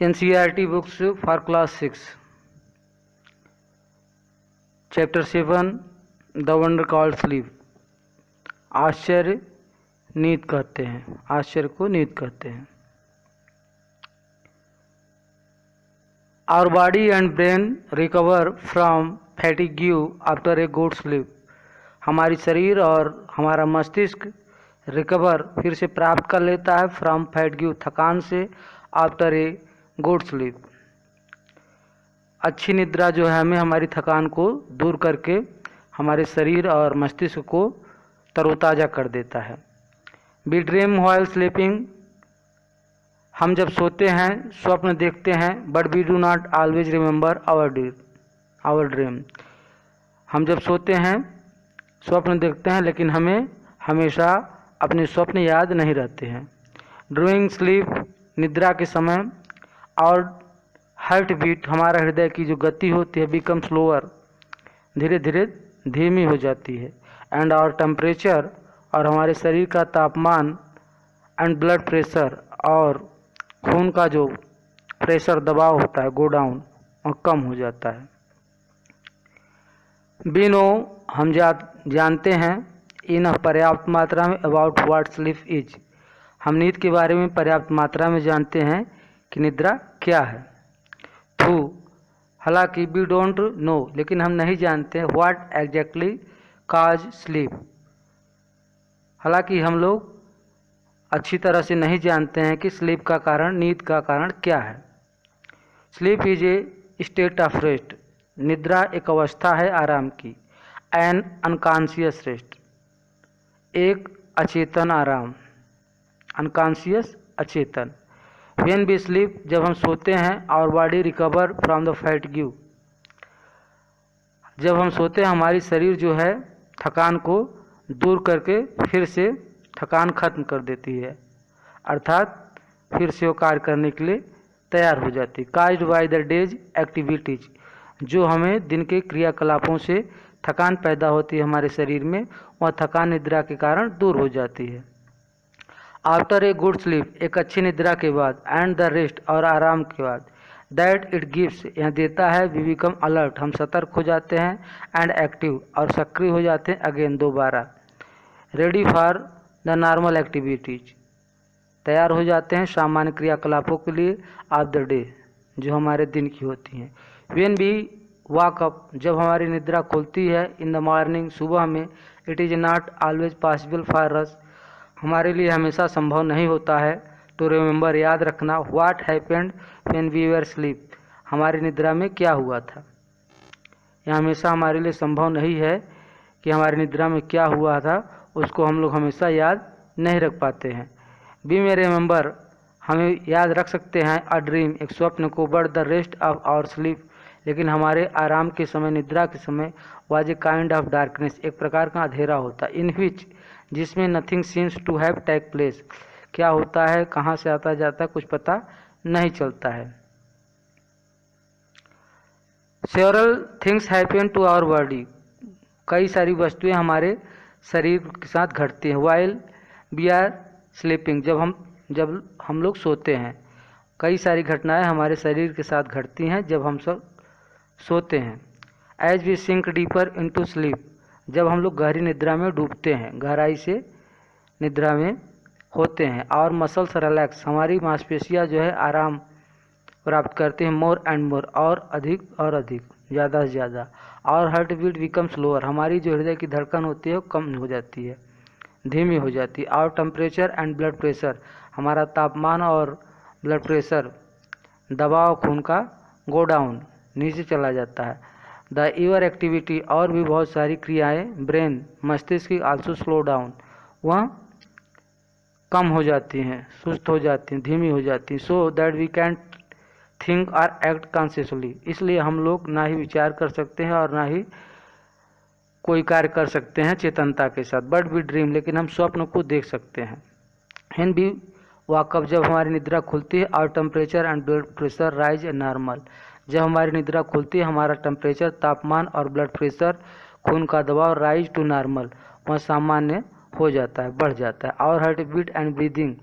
NCERT books for class 6, chapter 7, The Wonder Called Sleep. आश्चर्य नींद कहते हैं, आश्चर्य को नींद कहते हैं. Our body and brain recover from fatigue after a good sleep. हमारी शरीर और हमारा मस्तिष्क रिकवर फिर से प्राप्त कर लेता है फ्रॉम फैटिग्यू थकान से आफ्टर ए गुड स्लीप. अच्छी निद्रा जो है हमें हमारी थकान को दूर करके हमारे शरीर और मस्तिष्क को तरोताज़ा कर देता है. We dream while sleeping. हम जब सोते हैं स्वप्न देखते हैं. But we do not always remember our dream. हम जब सोते हैं स्वप्न देखते हैं लेकिन हमें हमेशा अपने स्वप्न याद नहीं रहते हैं. ड्यूरिंग स्लीप, निद्रा के समय, और हार्ट बीट, हमारा हृदय की जो गति होती है, बिकम स्लोअर, धीरे धीरे धीमी हो जाती है. एंड आवर टेम्परेचर, और हमारे शरीर का तापमान, एंड ब्लड प्रेशर, और खून का जो प्रेशर दबाव होता है, गो डाउन, और कम हो जाता है. वी नो, हम जानते हैं, इन पर्याप्त मात्रा में, अबाउट व्हाट स्लीप इज, हम नींद के बारे में पर्याप्त मात्रा में जानते हैं कि निद्रा क्या है. थू, हालांकि वी डोंट नो, लेकिन हम नहीं जानते व्हाट एग्जैक्टली काज स्लीप, हालांकि हम लोग अच्छी तरह से नहीं जानते हैं कि स्लीप का कारण, नींद का कारण क्या है. Sleep is a state of rest, निद्रा एक अवस्था है आराम की. एन अनकॉन्शियस रेस्ट, एक अचेतन आराम. अनकॉन्शियस, अचेतन. व्हेन वी स्लीप, जब हम सोते हैं, our body recover from the fatigue, जब हम सोते हैं हमारी शरीर जो है थकान को दूर करके फिर से थकान खत्म कर देती है, अर्थात फिर से वो कार्य करने के लिए तैयार हो जाती है. Caused by the days activities, जो हमें दिन के क्रियाकलापों से थकान पैदा होती है हमारे शरीर में, वह थकान निद्रा के कारण दूर हो जाती है. आफ्टर ए गुड स्लीप, एक अच्छी निद्रा के बाद, एंड द रेस्ट, और आराम के बाद, दैट इट गिव्स, यह देता है, वी बिकम अलर्ट, हम सतर्क हो जाते हैं, एंड एक्टिव, और सक्रिय हो जाते हैं, अगेन, दोबारा, ready for the normal activities, तैयार हो जाते हैं सामान्य क्रियाकलापों के लिए, ऑफ द डे, जो हमारे दिन की होती हैं. व्हेन वी वॉक अप, जब हमारी निद्रा खुलती है, इन द मॉर्निंग, सुबह में, it is not always possible for us, हमारे लिए हमेशा संभव नहीं होता है, टू रिमेंबर, याद रखना, what happened when we were sleep, हमारी निद्रा में क्या हुआ था. यह हमेशा हमारे लिए संभव नहीं है कि हमारी निद्रा में क्या हुआ था, उसको हम लोग हमेशा याद नहीं रख पाते हैं. वी मे रिमेंबर, हमें याद रख सकते हैं, अ ड्रीम, एक स्वप्न को, but the rest of our sleep, लेकिन हमारे आराम के समय, निद्रा के समय, was a kind of darkness, एक प्रकार का अंधेरा होता, इन विच, जिसमें nothing seems to have take place, क्या होता है, कहाँ से आता जाता है, कुछ पता नहीं चलता है. Several things happen to our body, कई सारी वस्तुएं हमारे शरीर के साथ घटती हैं. वाइल वी आर स्लीपिंग, जब हम लोग सोते हैं, कई सारी घटनाएं हमारे शरीर के साथ घटती हैं जब हम सब सोते हैं. As we sink deeper into sleep, जब हम लोग गहरी निद्रा में डूबते हैं, गहराई से निद्रा में होते हैं. और मसल्स रिलैक्स, हमारी मांसपेशियां जो है आराम प्राप्त करते हैं. मोर एंड मोर, और अधिक, ज़्यादा से ज़्यादा. और हार्ट बीट बिकम स्लोअर, हमारी जो हृदय की धड़कन होती है वो कम हो जाती है, धीमी हो जाती है. और टेम्परेचर एंड ब्लड प्रेशर, हमारा तापमान और ब्लड प्रेशर, दबाव खून का, गो डाउन, नीचे चला जाता है. द ईवर एक्टिविटी, और भी बहुत सारी क्रियाएं, ब्रेन, मस्तिष्क की, आल्सो स्लो डाउन, वह कम हो जाती हैं, सुस्त हो जाती हैं, धीमी हो जाती हैं. So that we can think और एक्ट कॉन्शियसली, इसलिए हम लोग ना ही विचार कर सकते हैं और ना ही कोई कार्य कर सकते हैं चेतनता के साथ. बट वी ड्रीम, लेकिन हम स्वप्न को देख सकते हैं. व्हेन वी वॉकअप, जब हमारी निद्रा खुलती है, और temperature and blood pressure rise a normal, जब हमारी निद्रा खुलती है, हमारा टेम्परेचर, तापमान, और ब्लड प्रेशर, खून का दबाव, राइज टू नॉर्मल, वह सामान्य हो जाता है, बढ़ जाता है. और हार्ट बीट एंड ब्रीदिंग,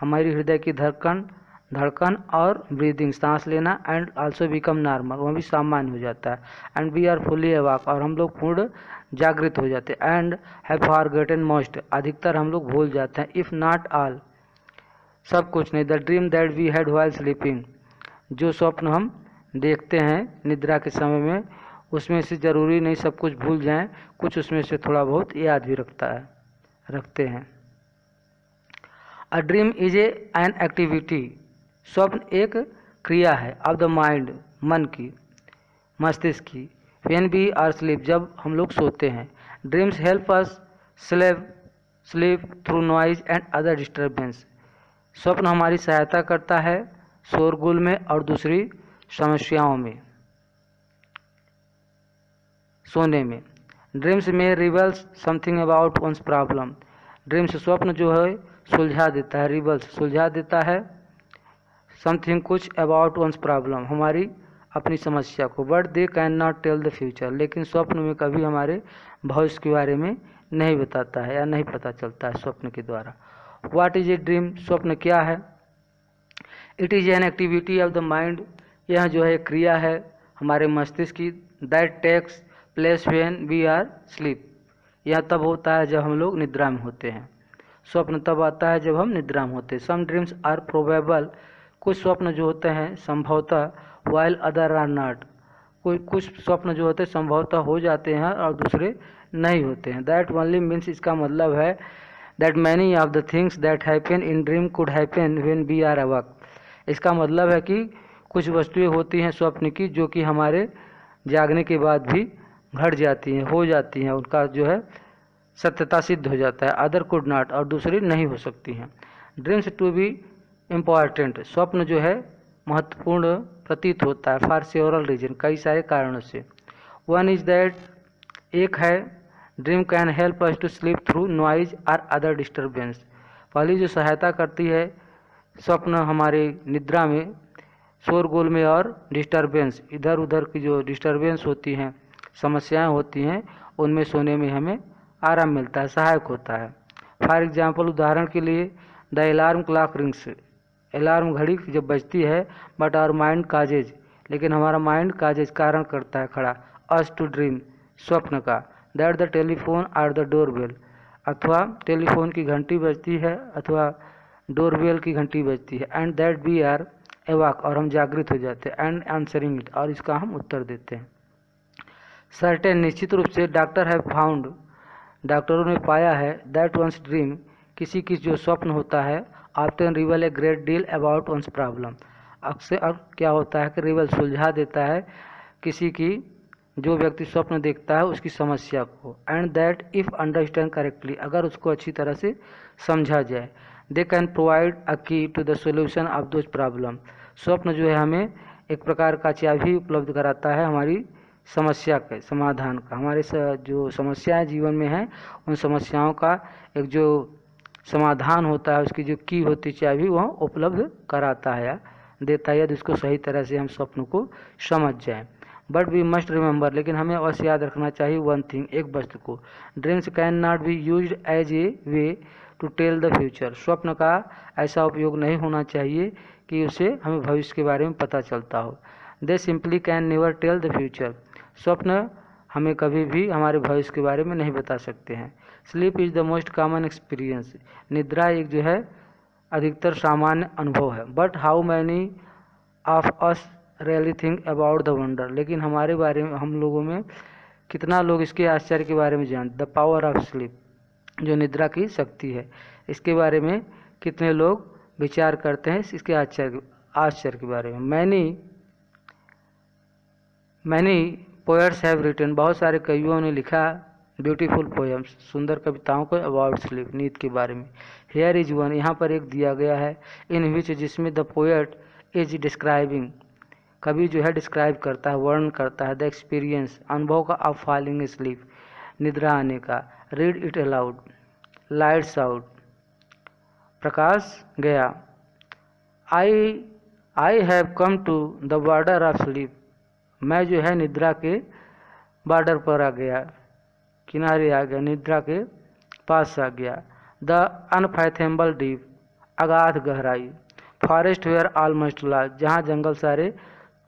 हमारी हृदय की धड़कन धड़कन और ब्रीदिंग, सांस लेना, एंड आल्सो बिकम नॉर्मल, वह भी सामान्य हो जाता है। एंड वी आर फुली अवाक, और हम लोग पूर्ण जागृत हो जाते हैं। एंड हैव फॉरगॉटन मोस्ट, अधिकतर हम लोग भूल जाते हैं। इफ़ नॉट ऑल, सब कुछ नहीं। The dream that we had while sleeping, जो स्वप्न हम देखते हैं निद्रा के समय में, उसमें से ज़रूरी नहीं सब कुछ भूल जाएं, कुछ उसमें से थोड़ा बहुत याद भी रखते हैं। A dream is an activity, स्वप्न एक क्रिया है। ऑफ द माइंड, मन की, मस्तिष्क की। व्हेन वी आर स्लीप, जब हम लोग सोते हैं। Dreams help us sleep through noise and other disturbance, स्वप्न हमारी सहायता करता है शोरगुल में और दूसरी समस्याओं में सोने में। ड्रीम्स में reveals something about one's problem, dreams स्वप्न जो है सुलझा देता है, रिवल्स सुलझा देता है, समथिंग कुछ, अबाउट वंस प्रॉब्लम हमारी अपनी समस्या को। But they can not tell the future, लेकिन स्वप्न में कभी हमारे भविष्य के बारे में नहीं बताता है या नहीं पता चलता है स्वप्न के द्वारा। व्हाट इज ए ड्रीम, स्वप्न क्या है? It is an activity of the mind, यह जो है क्रिया है हमारे मस्तिष्क की। That takes place when we are sleep, यह तब होता है जब हम लोग निद्रा में होते हैं। स्वप्न तब आता है जब हम निद्रा में होते हैं। सम ड्रीम्स आर प्रोबेबल, कुछ स्वप्न जो होते हैं संभवतः, वाइल अदर आर नॉट, कुछ स्वप्न जो होते हैं संभवतः हो जाते हैं और दूसरे नहीं होते हैं। दैट ओनली मीन्स, इसका मतलब है that many of the things that happen in dream could happen when we are awake, इसका मतलब है कि कुछ वस्तुएं होती हैं स्वप्न की जो कि हमारे जागने के बाद भी घट जाती हैं, हो जाती हैं, उनका जो है सत्यता सिद्ध हो जाता है। अदर कुड नॉट, और दूसरी नहीं हो सकती हैं। ड्रीम्स टू बी इम्पॉर्टेंट, स्वप्न जो है महत्वपूर्ण प्रतीत होता है फॉर सेवरल रीजन, कई सारे कारणों से। वन इज दैट, एक है dream can help us to sleep through noise और अदर डिस्टर्बेंस, पहली जो सहायता करती है स्वप्न हमारे निद्रा में शोरगुल में और डिस्टर्बेंस, इधर उधर की जो डिस्टर्बेंस होती हैं, समस्याएं होती हैं, उनमें सोने में हमें आराम मिलता है, सहायक होता है। फॉर एग्जांपल, उदाहरण के लिए, the alarm clock rings, alarm घड़ी जब बजती है, बट आवर माइंड काजेज, लेकिन हमारा माइंड काजेज कारण करता है खड़ा, अस टू ड्रीम, स्वप्न का। दैट द टेलीफोन और द डोरबेल, अथवा टेलीफोन की घंटी बजती है अथवा डोरबेल की घंटी बजती है। एंड दैट वी आर अवाक, और हम जागृत हो जाते हैं। एंड आंसरिंग इट, और इसका हम उत्तर देते हैं। सर्टेन, निश्चित रूप से। डॉक्टर हैव फाउंड, डॉक्टरों ने पाया है, दैट वंस ड्रीम, किसी की जो स्वप्न होता है, often reveal a great deal about one's problem, अक्सर क्या होता है कि रिवल सुलझा देता है किसी की, जो व्यक्ति स्वप्न देखता है उसकी समस्या को। And that if understand correctly, अगर उसको अच्छी तरह से समझा जाए। They can provide a key to the solution of those problem, स्वप्न जो है हमें एक प्रकार का चाबी उपलब्ध कराता है हमारी समस्या के समाधान का। हमारे जो समस्याएं जीवन में हैं, उन समस्याओं का एक जो समाधान होता है, उसकी जो की होती चाबी, वह उपलब्ध कराता है या देता है, यदि उसको सही तरह से हम स्वप्न को समझ जाएं। बट वी मस्ट रिमेंबर, लेकिन हमें अवश्य याद रखना चाहिए वन थिंग, एक वस्तु को। Dreams can not be used as a way to tell the future, स्वप्न का ऐसा उपयोग नहीं होना चाहिए कि उसे हमें भविष्य के बारे में पता चलता हो। They simply can never tell the future, स्वप्न हमें कभी भी हमारे भविष्य के बारे में नहीं बता सकते हैं। Sleep is the most common experience, निद्रा एक जो है अधिकतर सामान्य अनुभव है। But how many of us really think about the wonder, लेकिन हमारे बारे में, हम लोगों में कितना लोग इसके आश्चर्य के बारे में जानते। द पावर ऑफ स्लीप, जो निद्रा की शक्ति है, इसके बारे में कितने लोग विचार करते हैं, इसके आश्चर्य के बारे में। मैनी पोएट्स हैव रिटन, बहुत सारे कवियों ने लिखा ब्यूटीफुल पोएम्स, सुंदर कविताओं को अबाउट स्लीप, नींद के बारे में। हेयर इज वन, यहाँ पर एक दिया गया है, इन विच, जिसमें द पोएट इज डिस्क्राइबिंग, कवि जो है डिस्क्राइब करता है, वर्णन करता है, द एक्सपीरियंस, अनुभव का, ऑफ फॉलिंग स्लीप, निद्रा आने का। Read it aloud, lights out, प्रकाश गया। I have come to the border of sleep, मैं जो है निद्रा के बॉर्डर पर आ गया, किनारे आ गया, निद्रा के पास आ गया। द अनफैथेबल डीप, अगाध गहराई। फॉरेस्ट वेयर ऑलमोस्ट लॉस्ट, जहाँ जंगल सारे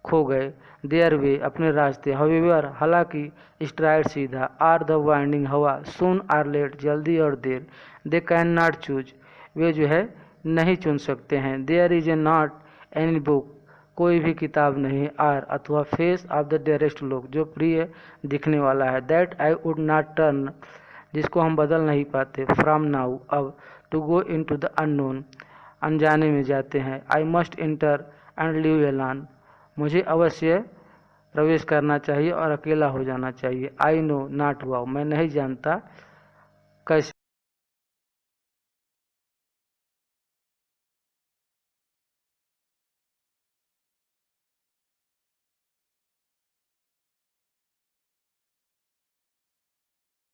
खो गए। देयर वे, अपने रास्ते। हाउएवर, हालांकि। स्ट्राइड, सीधा। आर, द वाइंडिंग, हवा। सून आर लेट, जल्दी और देर। दे कैन नॉट चूज, वे जो है नहीं चुन सकते हैं। There is a not any book, कोई भी किताब नहीं। आर, अथवा। Face of the dearest look, जो प्रिय दिखने वाला है। That I would not turn, जिसको हम बदल नहीं पाते। फ्रॉम नाउ, अब। To go into the unknown, अनजाने में जाते हैं। I must enter and live alone, मुझे अवश्य प्रवेश करना चाहिए और अकेला हो जाना चाहिए। आई नो नॉट वाउ, मैं नहीं जानता कैसे